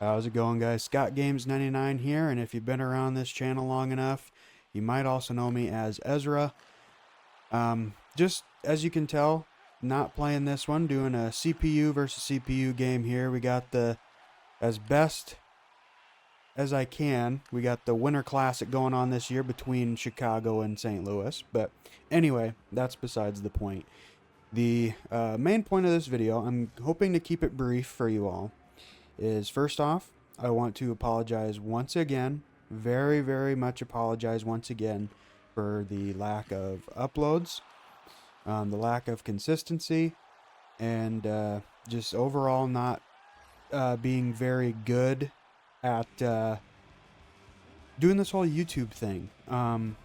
How's it going, guys? Scott Games 99 here, and if you've been around this channel long enough, you might also know me as Ezra. Just as you can tell, not playing this one, doing a CPU versus CPU game here. We got as best as I can, we got the Winter Classic going on this year between Chicago and St. Louis. But anyway, that's besides the point. The main point of this video, I'm hoping to keep it brief for you all, is first off, I want to apologize once again, very, very much apologize once again for the lack of uploads, the lack of consistency, and just overall not being very good at doing this whole YouTube thing. And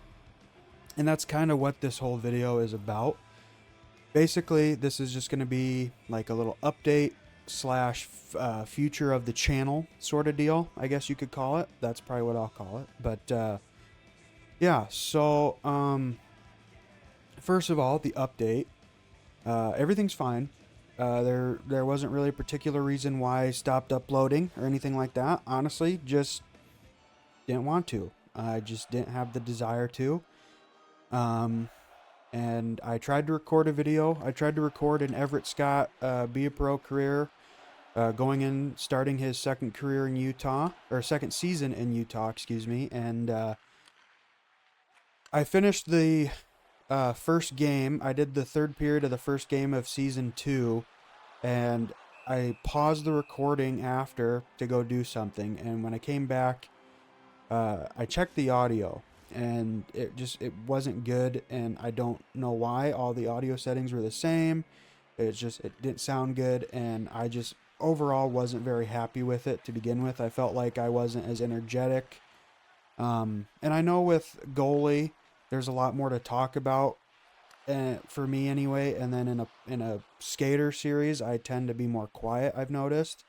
that's kind of what this whole video is about. Basically, this is just going to be like a little update slash future of the channel sort of deal, I guess you could call it. That's probably what I'll call it. But yeah, so first of all, the update. Everything's fine. There wasn't really a particular reason why I stopped uploading or anything like that. Honestly, just didn't want to. I just didn't have the desire to. And I tried to record a video. I tried to record an Everett Scott Be a Pro career, starting his second career in Utah, or second season in Utah, excuse me. And I finished the first game. I did the third period of the first game of season 2, and I paused the recording after to go do something. And when I came back, I checked the audio, and it wasn't good, and I don't know why. All the audio settings were the same. It didn't sound good, and I just overall wasn't very happy with it to begin with. I felt like I wasn't as energetic. And I know with goalie, there's a lot more to talk about, for me anyway. And then in a skater series, I tend to be more quiet, I've noticed.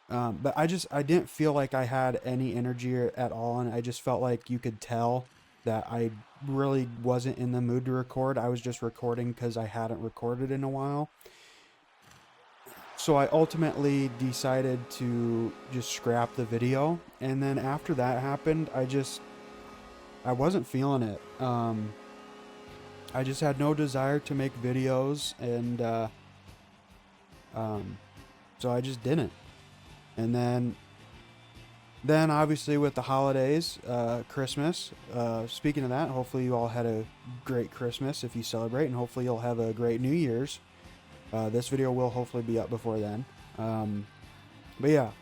But I didn't feel like I had any energy at all, and I just felt like you could tell that I really wasn't in the mood to record. I was just recording because I hadn't recorded in a while. So I ultimately decided to just scrap the video, and then after that happened, I wasn't feeling it. I just had no desire to make videos, and so I just didn't. And then obviously with the holidays, Christmas. Speaking of that, hopefully you all had a great Christmas if you celebrate, and hopefully you'll have a great New Year's. This video will hopefully be up before then. But yeah,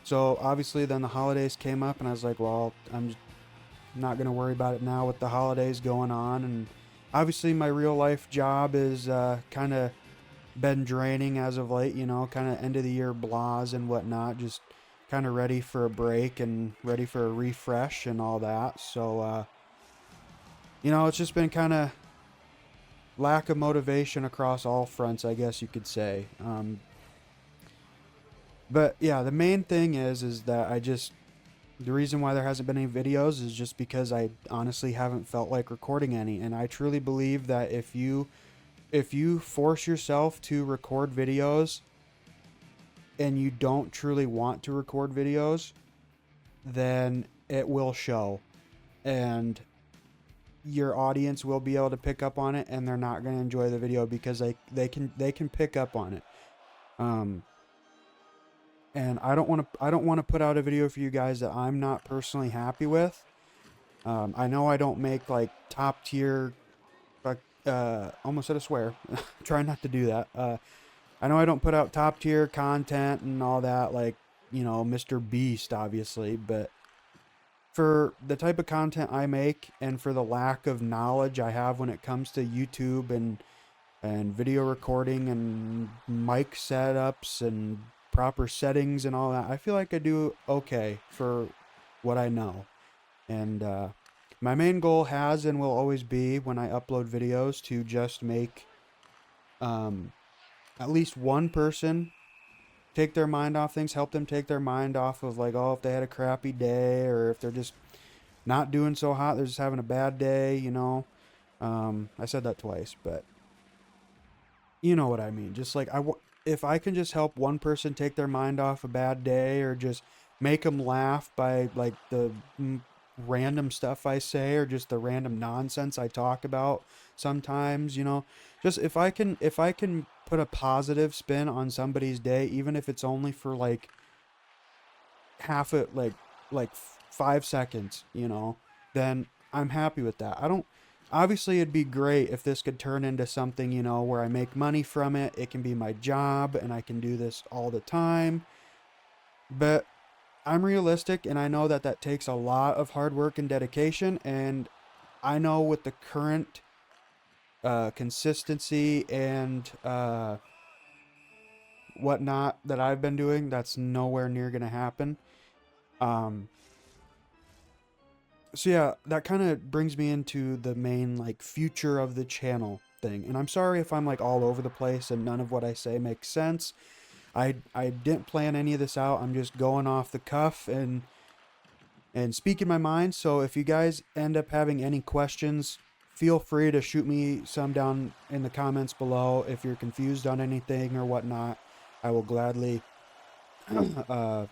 so obviously then the holidays came up, and I was like, well, I'm not gonna worry about it now with the holidays going on. And obviously my real life job is kind of been draining as of late, kind of end of the year blahs and whatnot, just kind of ready for a break and ready for a refresh and all that. So it's just been kind of lack of motivation across all fronts, I guess you could say. But yeah, the main thing is that the reason why there hasn't been any videos is just because I honestly haven't felt like recording any. And I truly believe that if you force yourself to record videos and you don't truly want to record videos, then it will show, and your audience will be able to pick up on it, and they're not going to enjoy the video because they can pick up on it. And I don't want to put out a video for you guys that I'm not personally happy with. I know I don't make like top tier, almost said a swear. Try not to do that. I know I don't put out top tier content and all that, like, Mr. Beast, obviously, but for the type of content I make and for the lack of knowledge I have when it comes to YouTube and video recording and mic setups and proper settings and all that, I feel like I do okay for what I know. And my main goal has and will always be, when I upload videos, to just make at least one person take their mind off things, help them take their mind off of, like, oh, if they had a crappy day, or if they're just not doing so hot, they're just having a bad day, I said that twice, but you know what I mean. Just like if I can just help one person take their mind off a bad day, or just make them laugh by like the random stuff I say, or just the random nonsense I talk about sometimes, just if I can put a positive spin on somebody's day, even if it's only for like half it, like 5 seconds, then I'm happy with that. I don't Obviously, it'd be great if this could turn into something, where I make money from it. It can be my job and I can do this all the time. But I'm realistic, and I know that that takes a lot of hard work and dedication. And I know with the current consistency and whatnot that I've been doing, that's nowhere near going to happen. Um, so yeah, that kind of brings me into the main like future of the channel thing. And I'm sorry if I'm like all over the place and none of what I say makes sense. I didn't plan any of this out. I'm just going off the cuff and speaking my mind. So if you guys end up having any questions, feel free to shoot me some down in the comments below. If you're confused on anything or whatnot, I will gladly uh,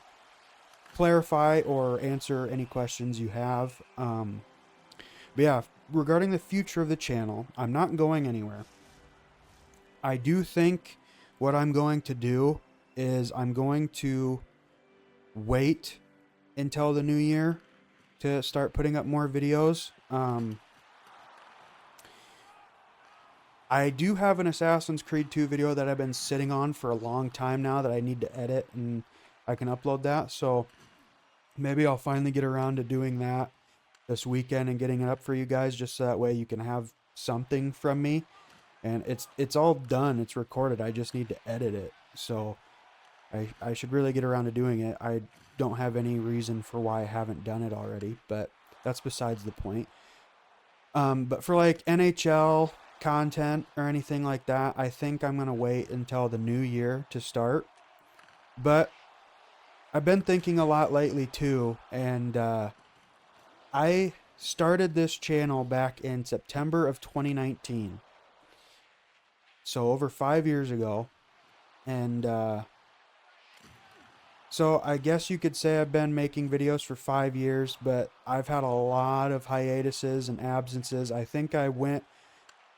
clarify or answer any questions you have. But yeah, regarding the future of the channel, I'm not going anywhere. I do think what I'm going to do is I'm going to wait until the new year to start putting up more videos. I do have an Assassin's Creed 2 video that I've been sitting on for a long time now that I need to edit, and I can upload that. So maybe I'll finally get around to doing that this weekend and getting it up for you guys, just so that way you can have something from me. And it's all done. It's recorded. I just need to edit it. So I should really get around to doing it. I don't have any reason for why I haven't done it already, but that's besides the point. But for like NHL content or anything like that, I think I'm going to wait until the new year to start. But I've been thinking a lot lately too, and I started this channel back in September of 2019. So over 5 years ago. And so I guess you could say I've been making videos for 5 years, but I've had a lot of hiatuses and absences. I think I went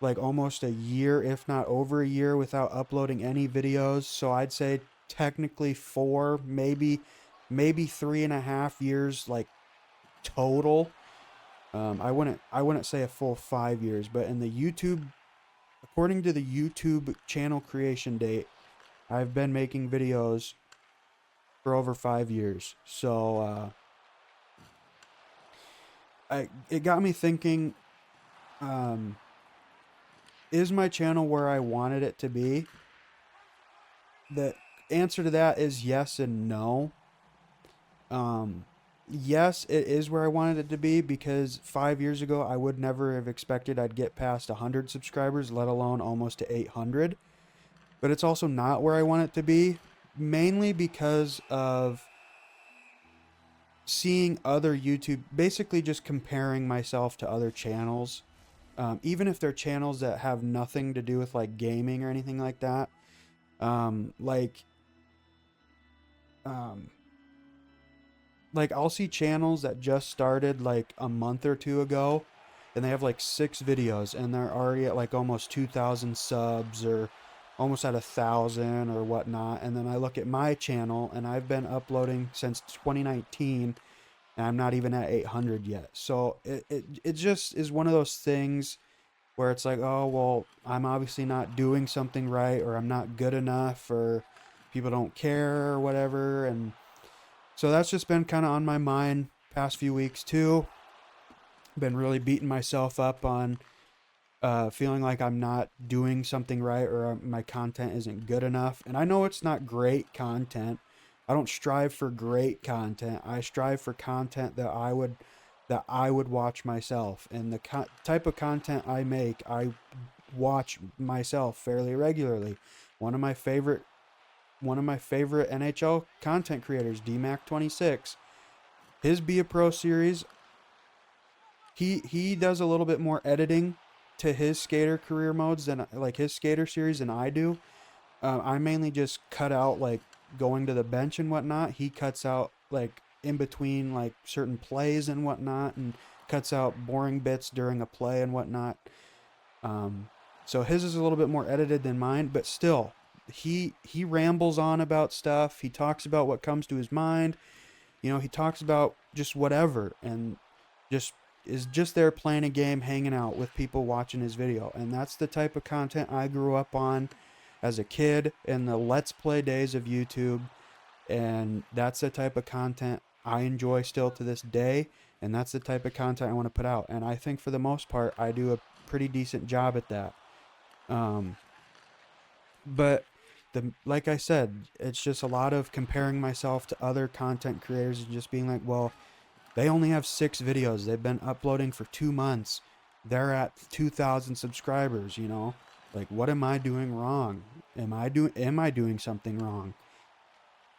like almost a year, if not over a year, without uploading any videos. So I'd say technically 4, maybe 3.5 years, like total. I wouldn't say a full 5 years, but in the YouTube, according to the YouTube channel creation date, I've been making videos for over 5 years. So it got me thinking, is my channel where I wanted it to be? The answer to that is yes and no. Yes, it is where I wanted it to be, because 5 years ago I would never have expected I'd get past 100 subscribers, let alone almost to 800. But it's also not where I want it to be, mainly because of seeing other YouTube, basically just comparing myself to other channels. Even if they're channels that have nothing to do with like gaming or anything like that. Like I'll see channels that just started like a month or two ago, and they have like 6 videos, and they're already at like almost 2,000 subs, or almost at 1,000 or whatnot. And then I look at my channel, and I've been uploading since 2019, and I'm not even at 800 yet. So it just is one of those things where it's like, oh, well, I'm obviously not doing something right, or I'm not good enough, or people don't care or whatever. And so that's just been kind of on my mind past few weeks too. Been really beating myself up on feeling like I'm not doing something right, or my content isn't good enough. And I know it's not great content. I don't strive for great content. I strive for content that I would watch myself. And the type of content I make, I watch myself fairly regularly. One of my favorite NHL content creators, DMAC26, his Be a Pro series, he does a little bit more editing to his skater career modes than like his skater series than I do. I mainly just cut out like going to the bench and whatnot. He cuts out like in between like certain plays and whatnot, and cuts out boring bits during a play and whatnot. Um, so his is a little bit more edited than mine, but still, he rambles on about stuff. He talks about what comes to his mind. You know, he talks about just whatever, and just is just there playing a game, hanging out with people watching his video. And that's the type of content I grew up on as a kid in the Let's Play days of YouTube. And that's the type of content I enjoy still to this day. And that's the type of content I want to put out. And I think for the most part, I do a pretty decent job at that. Um, but like I said, it's just a lot of comparing myself to other content creators and just being like, well, they only have 6 videos. They've been uploading for 2 months. They're at 2,000 subscribers, you know? Like, what am I doing wrong? Am I doing something wrong?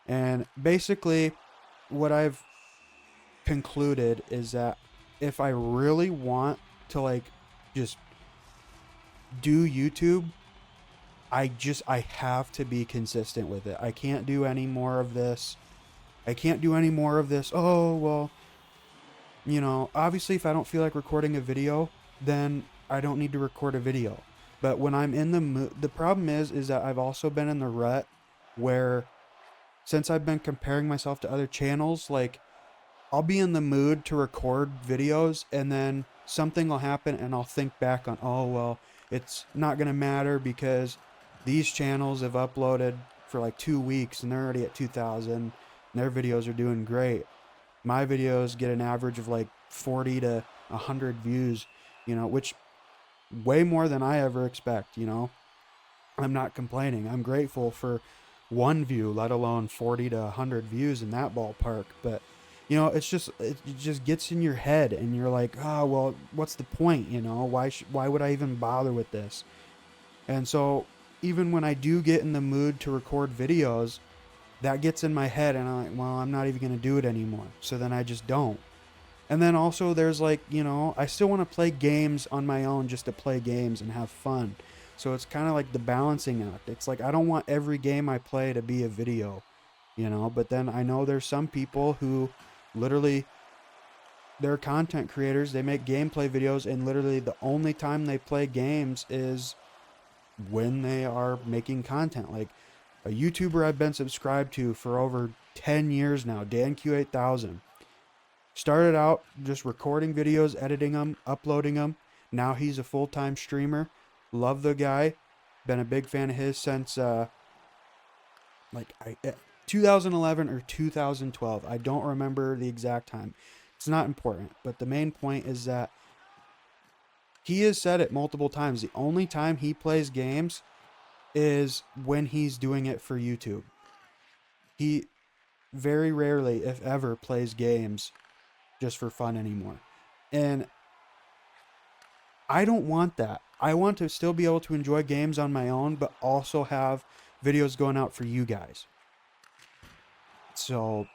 And basically what I've concluded is that if I really want to like just do YouTube, I have to be consistent with it. I can't do any more of this. I can't do any more of this. Oh, well, you know, obviously if I don't feel like recording a video, then I don't need to record a video. But when I'm in the mood, the problem is that I've also been in the rut where since I've been comparing myself to other channels, like I'll be in the mood to record videos and then something will happen and I'll think back on, oh, well, it's not going to matter because these channels have uploaded for like 2 weeks and they're already at 2,000 and their videos are doing great. My videos get an average of like 40 to 100 views, you know, which way more than I ever expect, you know. I'm not complaining. I'm grateful for one view, let alone 40 to 100 views in that ballpark. But, you know, it just gets in your head and you're like, oh, well, what's the point? You know, why would I even bother with this? And so even when I do get in the mood to record videos, that gets in my head and I'm like, well, I'm not even going to do it anymore. So then I just don't. And then also there's like, you know, I still want to play games on my own just to play games and have fun. So it's kind of like the balancing act. It's like I don't want every game I play to be a video, you know, but then I know there's some people who literally they're content creators, they make gameplay videos and literally the only time they play games is when they are making content. Like a YouTuber I've been subscribed to for over 10 years now, DanQ8000. Started out just recording videos, editing them, uploading them. Now he's a full-time streamer. Love the guy. Been a big fan of his since 2011 or 2012. I don't remember the exact time. It's not important. But the main point is that he has said it multiple times. The only time he plays games is when he's doing it for YouTube. He very rarely, if ever, plays games just for fun anymore. And I don't want that. I want to still be able to enjoy games on my own, but also have videos going out for you guys. So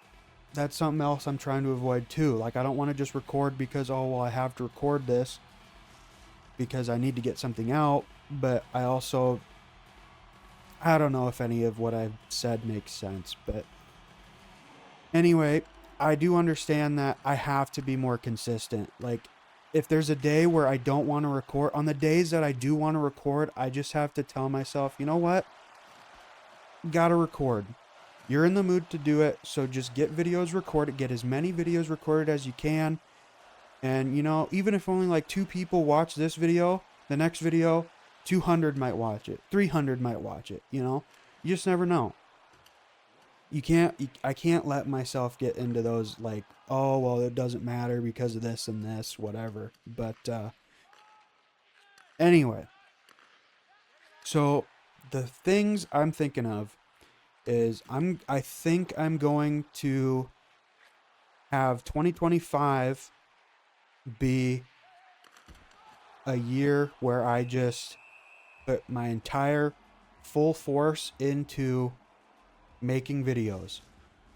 that's something else I'm trying to avoid too. Like I don't want to just record because, oh, well, I have to record this because I need to get something out. But I also, I don't know if any of what I've said makes sense. But anyway, I do understand that I have to be more consistent. Like, if there's a day where I don't want to record, on the days that I do want to record, I just have to tell myself, you know what? Gotta record. You're in the mood to do it, so just get videos recorded. Get as many videos recorded as you can. And, you know, even if only like 2 people watch this video, the next video, 200 might watch it. 300 might watch it, you know? You just never know. I can't let myself get into those like, oh, well, it doesn't matter because of this and this, whatever. But anyway, so the things I'm thinking of is I think I'm going to have 2025 be a year where I just put my entire full force into making videos.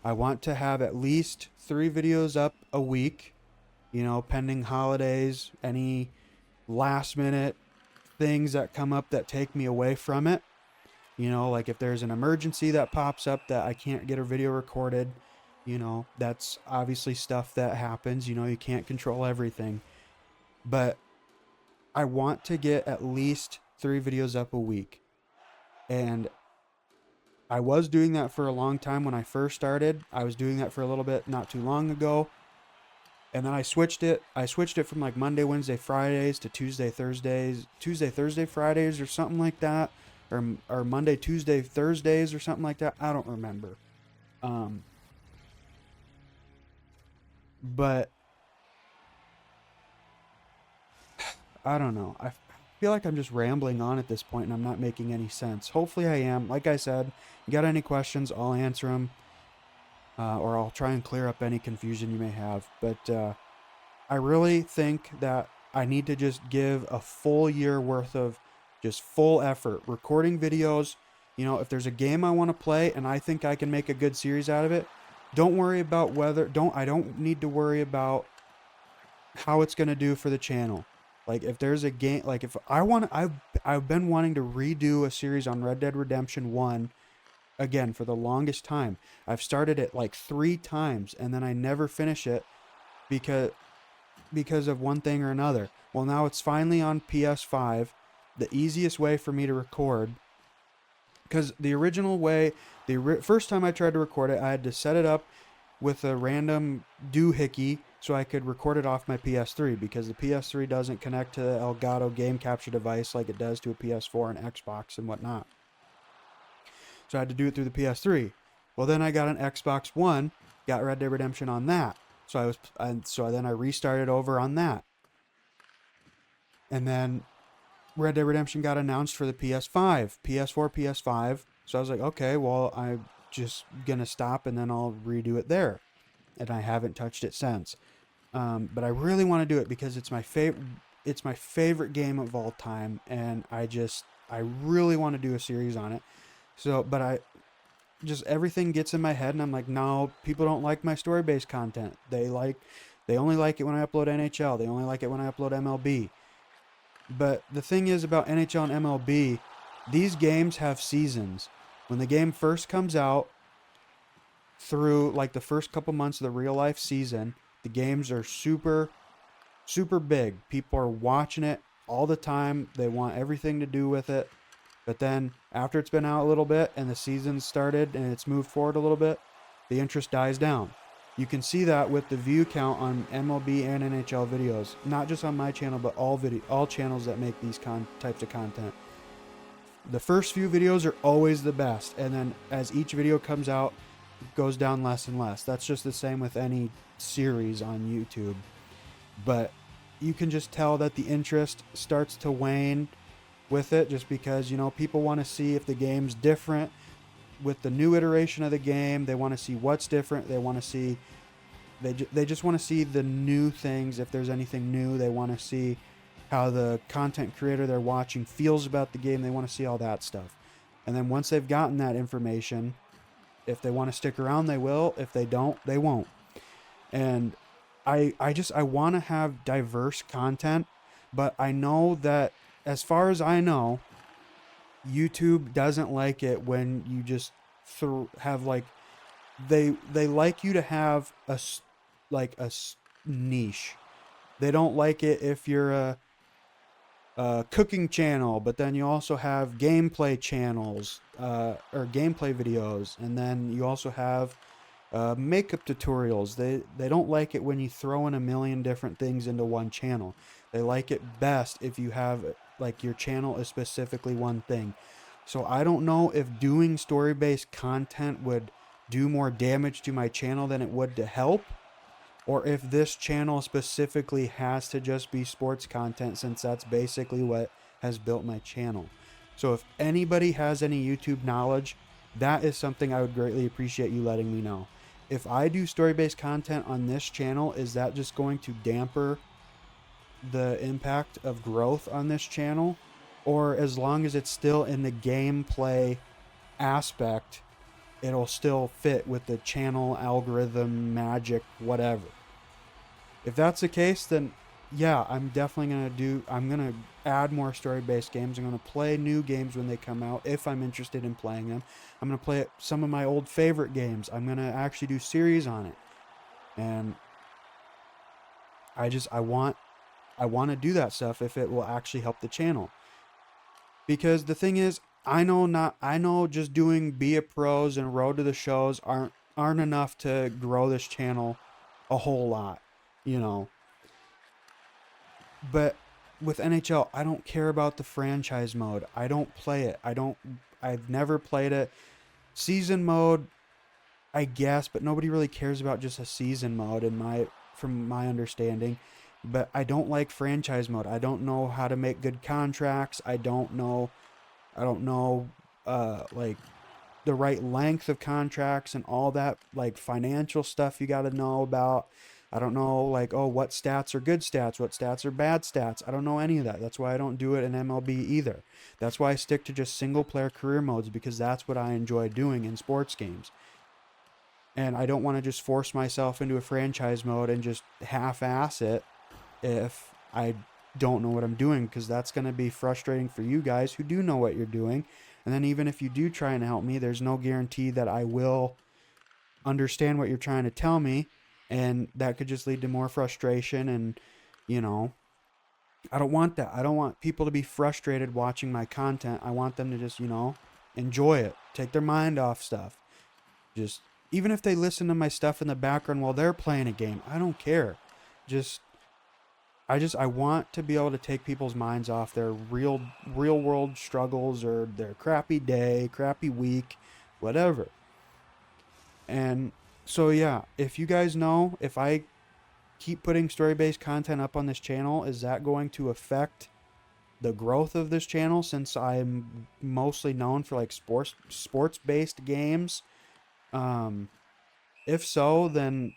I want to have at least 3 videos up a week, you know, pending holidays, any last minute things that come up that take me away from it. You know, like if there's an emergency that pops up that I can't get a video recorded, that's obviously stuff that happens. You can't control everything. But I want to get at least 3 videos up a week. And I was doing that for a long time when I first started. I was doing that for a little bit not too long ago. And then I switched it. I switched it from like Monday, Wednesday, Fridays to Tuesday, Thursday, Fridays or something like that. Or Monday, Tuesday, Thursdays or something like that. I don't remember. Um, but I don't know. I feel like I'm just rambling on at this point and I'm not making any sense. Hopefully I am. Like I said, you got any questions, I'll answer them. Or I'll try and clear up any confusion you may have. But I really think that I need to just give a full year worth of just full effort recording videos. If there's a game I want to play and I think I can make a good series out of it, don't worry about I don't need to worry about how it's going to do for the channel. Like if there's a game, like if I want, I've been wanting to redo a series on Red Dead Redemption 1 again for the longest time. I've started it like 3 times and then I never finish it because of one thing or another. Well, now it's finally on PS5, the easiest way for me to record. Because the original way, first time I tried to record it, I had to set it up with a random doohickey so I could record it off my PS3 because the PS3 doesn't connect to the Elgato game capture device like it does to a PS4 and Xbox and whatnot. So I had to do it through the PS3. Well, then I got an Xbox One, got Red Dead Redemption on that. So then I restarted over on that. And then Red Dead Redemption got announced for the PS5, PS4, PS5. So I was like, okay, well, I'm just going to stop and then I'll redo it there. And I haven't touched it since. But I really want to do it because it's my favorite game of all time. And I really want to do a series on it. So, but everything gets in my head and I'm like, no, people don't like my story-based content. They only like it when I upload NHL. They only like it when I upload MLB. But the thing is about NHL and MLB, these games have seasons. When the game first comes out, through like the first couple months of the real life season, the games are super, super big. People are watching it all the time. They want everything to do with it. But then after it's been out a little bit and the season started and it's moved forward a little bit, the interest dies down. You can see that with the view count on MLB and NHL videos, not just on my channel, but all channels that make these types of content. The first few videos are always the best, and then as each video comes out, it goes down less and less. That's just the same with any series on YouTube. But you can just tell that the interest starts to wane with it just because, people want to see if the game's different with the new iteration of the game. They want to see what's different. They want to see, they just want to see the new things. If there's anything new, they want to see how the content creator they're watching feels about the game. They want to see all that stuff. And then once they've gotten that information, if they want to stick around, they will. If they don't, they won't. And I want to have diverse content, but I know that as far as I know, YouTube doesn't like it when you just have like, they like you to have a niche. They don't like it if you're a cooking channel, but then you also have gameplay channels, or gameplay videos, and then you also have makeup tutorials. They don't like it when you throw in a million different things into one channel. They like it best if you have like your channel is specifically one thing. So I don't know if doing story-based content would do more damage to my channel than it would to help, or if this channel specifically has to just be sports content, since that's basically what has built my channel. So if anybody has any YouTube knowledge, that is something I would greatly appreciate you letting me know. If I do story-based content on this channel, is that just going to damper the impact of growth on this channel? Or as long as it's still in the gameplay aspect, it'll still fit with the channel algorithm magic, whatever. If that's the case, then yeah, I'm definitely I'm gonna add more story-based games. I'm gonna play new games when they come out if I'm interested in playing them. I'm gonna play some of my old favorite games. I'm gonna actually do series on it, and I want to do that stuff if it will actually help the channel. Because the thing is, I know just doing Be a Pros and Road to the Shows aren't enough to grow this channel a whole lot, you know. But with NHL, I don't care about the franchise mode. I don't play it. I've never played it. Season mode, I guess, but nobody really cares about just a season mode from my understanding. But I don't like franchise mode. I don't know how to make good contracts. I don't know like the right length of contracts and all that like financial stuff you got to know about. I don't know like, oh, what stats are good stats, what stats are bad stats. I don't know any of that. That's why I don't do it in MLB either. That's why I stick to just single player career modes, because that's what I enjoy doing in sports games. And I don't want to just force myself into a franchise mode and just half ass it if I don't know what I'm doing, because that's going to be frustrating for you guys who do know what you're doing. And then even if you do try and help me, there's no guarantee that I will understand what you're trying to tell me, and that could just lead to more frustration. And you know, I don't want that. I don't want people to be frustrated watching my content. I want them to just, enjoy it, take their mind off stuff. Just even if they listen to my stuff in the background while they're playing a game, I don't care. Just I want to be able to take people's minds off their real world struggles or their crappy day, crappy week, whatever. And so yeah, if you guys know, if I keep putting story-based content up on this channel, is that going to affect the growth of this channel, since I'm mostly known for like sports-based games? Um if so, then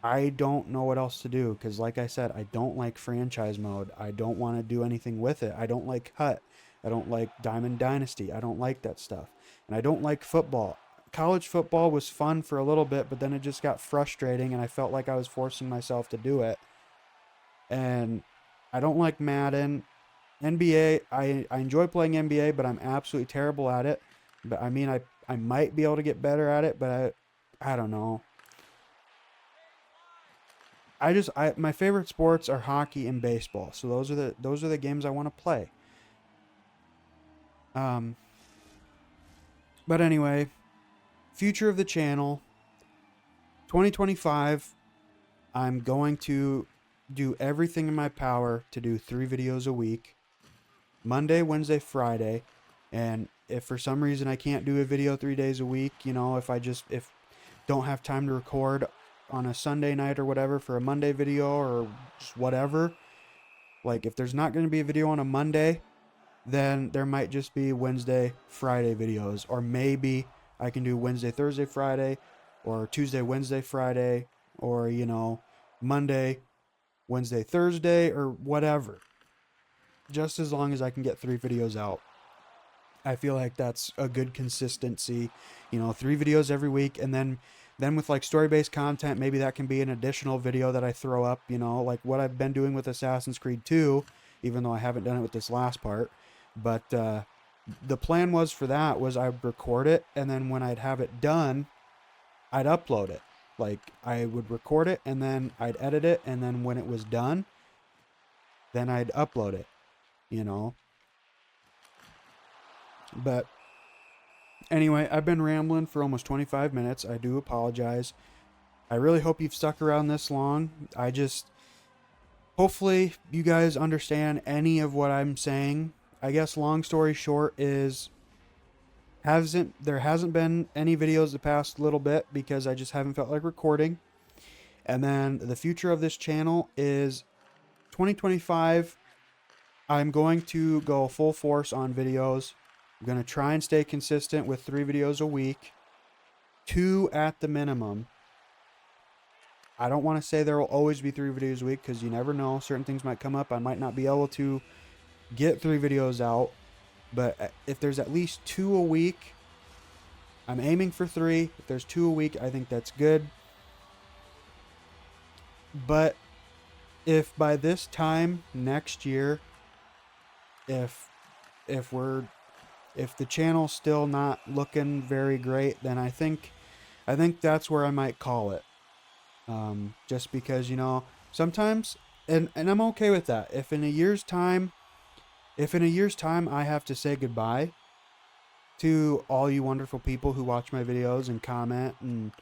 I don't know what else to do, because, like I said, I don't like franchise mode. I don't want to do anything with it. I don't like Cut. I don't like Diamond Dynasty. I don't like that stuff. And I don't like football. College football was fun for a little bit, but then it just got frustrating, and I felt like I was forcing myself to do it. And I don't like Madden. NBA, I enjoy playing NBA, but I'm absolutely terrible at it. But I mean, I might be able to get better at it, but I don't know. My favorite sports are hockey and baseball. So those are the games I want to play. Um, but anyway, future of the channel, 2025. I'm going to do everything in my power to do 3 videos a week, Monday, Wednesday, Friday. And if for some reason I can't do a video 3 days a week, if don't have time to record on a Sunday night or whatever for a Monday video or just whatever, like if there's not going to be a video on a Monday, then there might just be Wednesday, Friday videos. Or maybe I can do Wednesday, Thursday, Friday, or Tuesday, Wednesday, Friday, or, Monday, Wednesday, Thursday, or whatever. Just as long as I can get 3 videos out. I feel like that's a good consistency, 3 videos every week. And then with like story-based content, maybe that can be an additional video that I throw up, like what I've been doing with Assassin's Creed 2, even though I haven't done it with this last part. But the plan was I'd record it, and then when I'd have it done, I'd upload it. Like I would record it, and then I'd edit it, and then when it was done, then I'd upload it, you know. But anyway, I've been rambling for almost 25 minutes. I do apologize. I really hope you've stuck around this long. Hopefully you guys understand any of what I'm saying. I guess long story short is there hasn't been any videos the past little bit because I just haven't felt like recording. And then the future of this channel is 2025. I'm going to go full force on videos. I'm going to try and stay consistent with 3 videos a week, 2 at the minimum. I don't want to say there will always be 3 videos a week because you never know. Certain things might come up. I might not be able to get 3 videos out. But if there's at least 2 a week, I'm aiming for 3. If there's 2 a week, I think that's good. But if by this time next year, if if we're if the channel's still not looking very great, then I think that's where I might call it. Just because, sometimes, and I'm okay with that. If in a year's time I have to say goodbye to all you wonderful people who watch my videos and comment and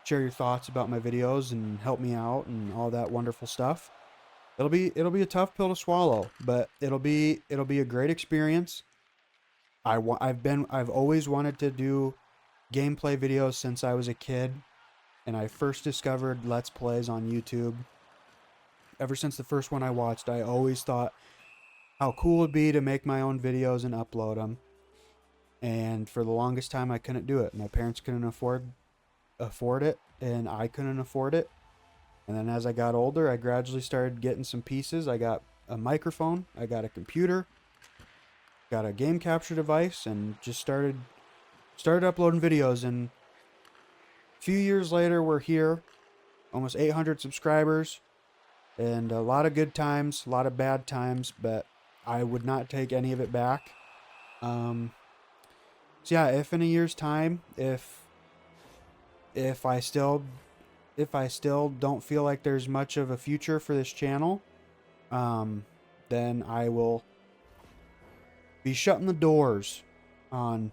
share your thoughts about my videos and help me out and all that wonderful stuff, it'll be a tough pill to swallow, but it'll be a great experience. I've always wanted to do gameplay videos since I was a kid, and I first discovered Let's Plays on YouTube. Ever since the first one I watched, I always thought how cool it'd be to make my own videos and upload them. And for the longest time, I couldn't do it. My parents couldn't afford it, and I couldn't afford it. And then as I got older, I gradually started getting some pieces. I got a microphone, I got a computer, got a game capture device, and just started uploading videos. And a few years later, we're here, almost 800 subscribers, and a lot of good times, a lot of bad times, but I would not take any of it back. Um, so yeah, if in a year's time, if I still don't feel like there's much of a future for this channel, um, then I will be shutting the doors on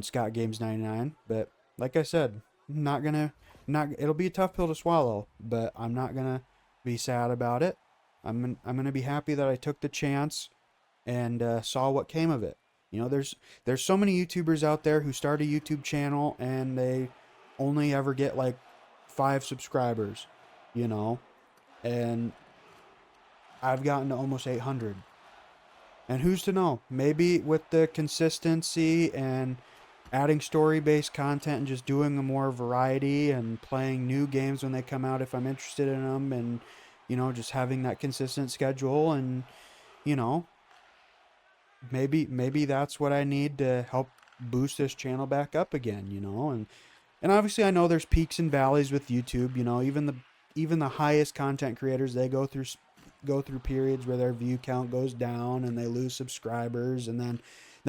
Scott Games 99. But like I said, not gonna not it'll be a tough pill to swallow, but I'm not gonna be sad about it. I'm gonna be happy that I took the chance and saw what came of it. There's so many YouTubers out there who start a YouTube channel and they only ever get like 5 subscribers, you know, and I've gotten to almost 800. And who's to know? Maybe with the consistency and adding story-based content and just doing a more variety and playing new games when they come out if I'm interested in them, and just having that consistent schedule, and you know maybe that's what I need to help boost this channel back up again, and obviously I know there's peaks and valleys with YouTube. Even the highest content creators, they go through periods where their view count goes down and they lose subscribers, and then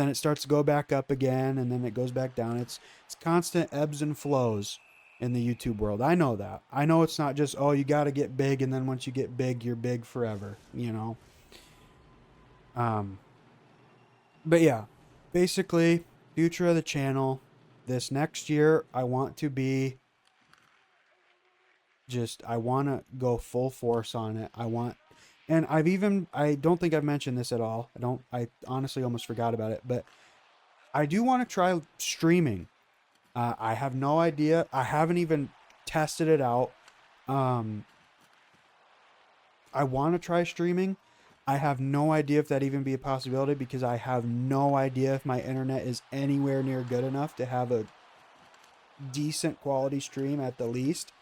it starts to go back up again, and then it goes back down. It's constant ebbs and flows in the YouTube world. I know that. I know it's not just, oh, you got to get big, and then once you get big, you're big forever. Um, but yeah, basically, future of the channel. This next year, I want to I want to go full force on it. And I don't think I've mentioned this at all. I honestly almost forgot about it, but I do want to try streaming. I have no idea. I haven't even tested it out. Um, I want to try streaming. I have no idea if that even be a possibility, because I have no idea if my internet is anywhere near good enough to have a decent quality stream at the least.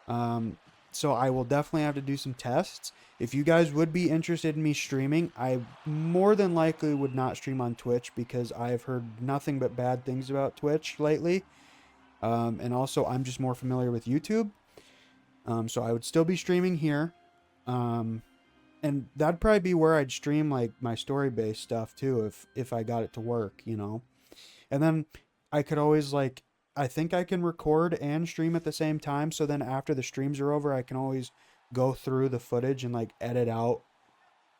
Um, so I will definitely have to do some tests. If you guys would be interested in me streaming, I more than likely would not stream on Twitch, because I've heard nothing but bad things about Twitch lately. And also, I'm just more familiar with YouTube. So I would still be streaming here. Um, and that'd probably be where I'd stream like my story-based stuff too, if I got it to work. And then I could always, like, I think I can record and stream at the same time. So then after the streams are over, I can always go through the footage and like edit out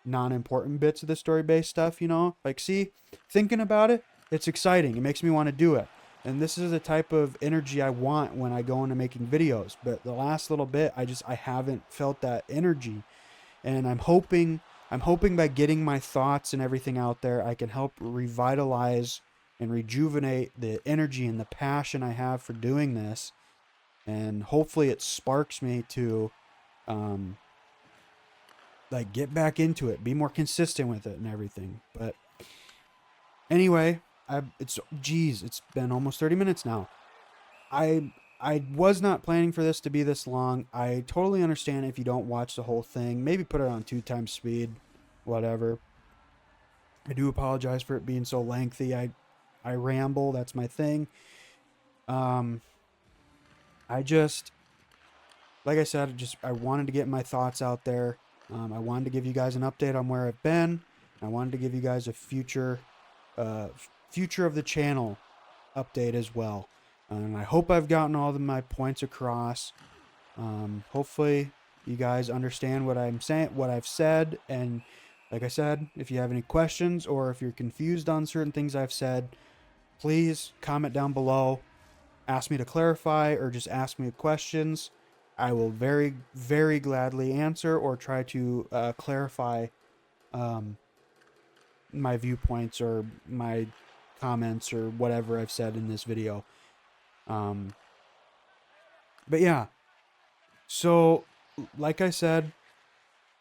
non-important bits of the story-based stuff. Like, see, thinking about it, it's exciting. It makes me want to do it. And this is the type of energy I want when I go into making videos. But the last little bit, I haven't felt that energy. And I'm hoping by getting my thoughts and everything out there, I can help revitalize and rejuvenate the energy and the passion I have for doing this. And hopefully it sparks me to um, like get back into it, be more consistent with it and everything. But anyway, it's been almost 30 minutes now. I was not planning for this to be this long. I totally understand if you don't watch the whole thing. Maybe put it on 2 times speed, whatever. I do apologize for it being so lengthy. I ramble. That's my thing. Um, I just like I said, I wanted to get my thoughts out there. I wanted to give you guys an update on where I've been. I wanted to give you guys a future of the channel update as well. And I hope I've gotten all of my points across. Hopefully you guys understand what I'm saying, what I've said, and like I said, if you have any questions or if you're confused on certain things I've said, please comment down below. Ask me to clarify or just ask me questions. I will very, very gladly answer or try to clarify my viewpoints or my comments or whatever I've said in this video. But yeah, so like I said,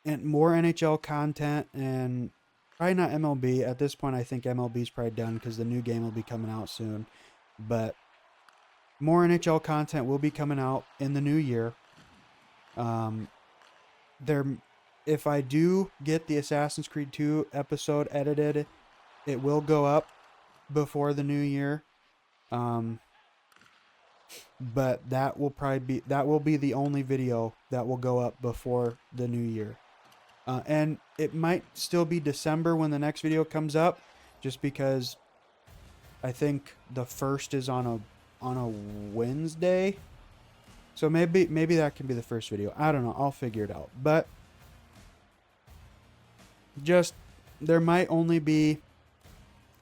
and more NHL content and probably not MLB. At this point, I think MLB is probably done because the new game will be coming out soon. But more NHL content will be coming out in the new year. If I do get the Assassin's Creed 2 episode edited, it will go up before the new year. But that will be the only video that will go up before the new year. And it might still be December when the next video comes up, just because I think the 1st is on a Wednesday. So maybe that can be the first video. I don't know. I'll figure it out. But just there might only be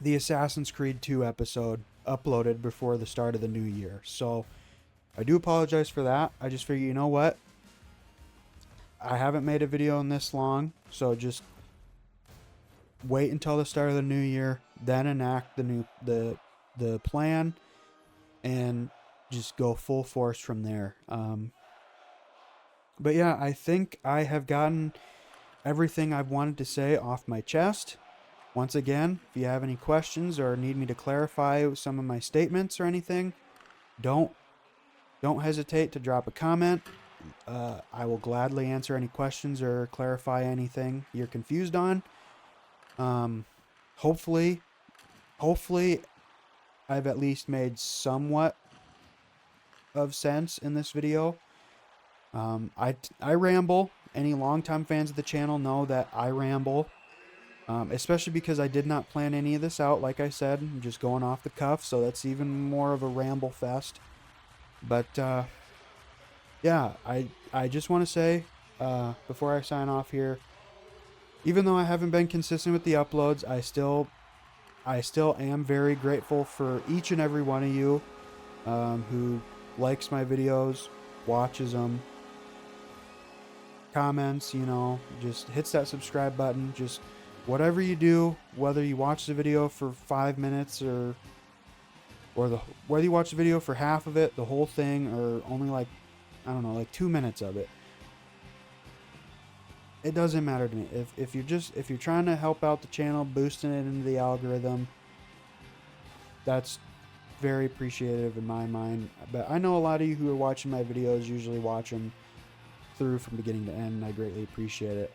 the Assassin's Creed 2 episode uploaded before the start of the new year. So I do apologize for that. I just figure, you know what? I haven't made a video in this long, so just wait until the start of the new year, then enact the plan, and just go full force from there. But yeah, I think I have gotten everything I've wanted to say off my chest. Once again, if you have any questions or need me to clarify some of my statements or anything, don't hesitate to drop a comment. I will gladly answer any questions or clarify anything you're confused on. Hopefully I've at least made somewhat of sense in this video. I ramble. Any longtime fans of the channel know that I ramble, especially because I did not plan any of this out. Like I said, I'm just going off the cuff, so that's even more of a ramble fest. But yeah, I just want to say, before I sign off here, even though I haven't been consistent with the uploads, I still am very grateful for each and every one of you who likes my videos, watches them, comments, just hits that subscribe button. Just whatever you do, whether you watch the video for 5 minutes or whether you watch the video for half of it, the whole thing, or only like 2 minutes of it. It doesn't matter to me. If you're trying to help out the channel, boosting it into the algorithm, that's very appreciative in my mind. But I know a lot of you who are watching my videos usually watch them through from beginning to end, and I greatly appreciate it.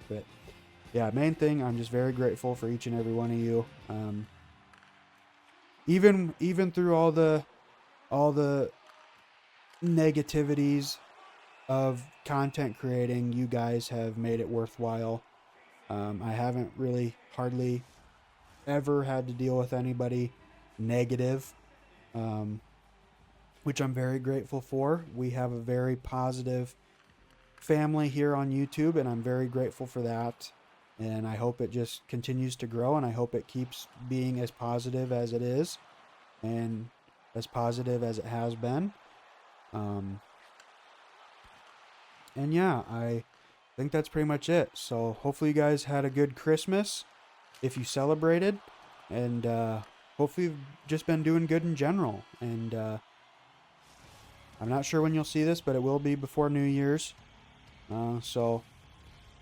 But yeah, main thing, I'm just very grateful for each and every one of you. Even through all the negativities of content creating, you guys have made it worthwhile. I haven't really hardly ever had to deal with anybody negative, which I'm very grateful for. We have a very positive family here on YouTube, and I'm very grateful for that. And I hope it just continues to grow, and I hope it keeps being as positive as it is and as positive as it has been. And yeah, I think that's pretty much it. So hopefully you guys had a good Christmas if you celebrated, and hopefully you've just been doing good in general. And I'm not sure when you'll see this, but it will be before New Year's. So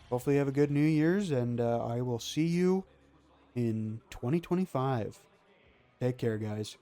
hopefully you have a good New Year's, and I will see you in 2025. Take care, guys.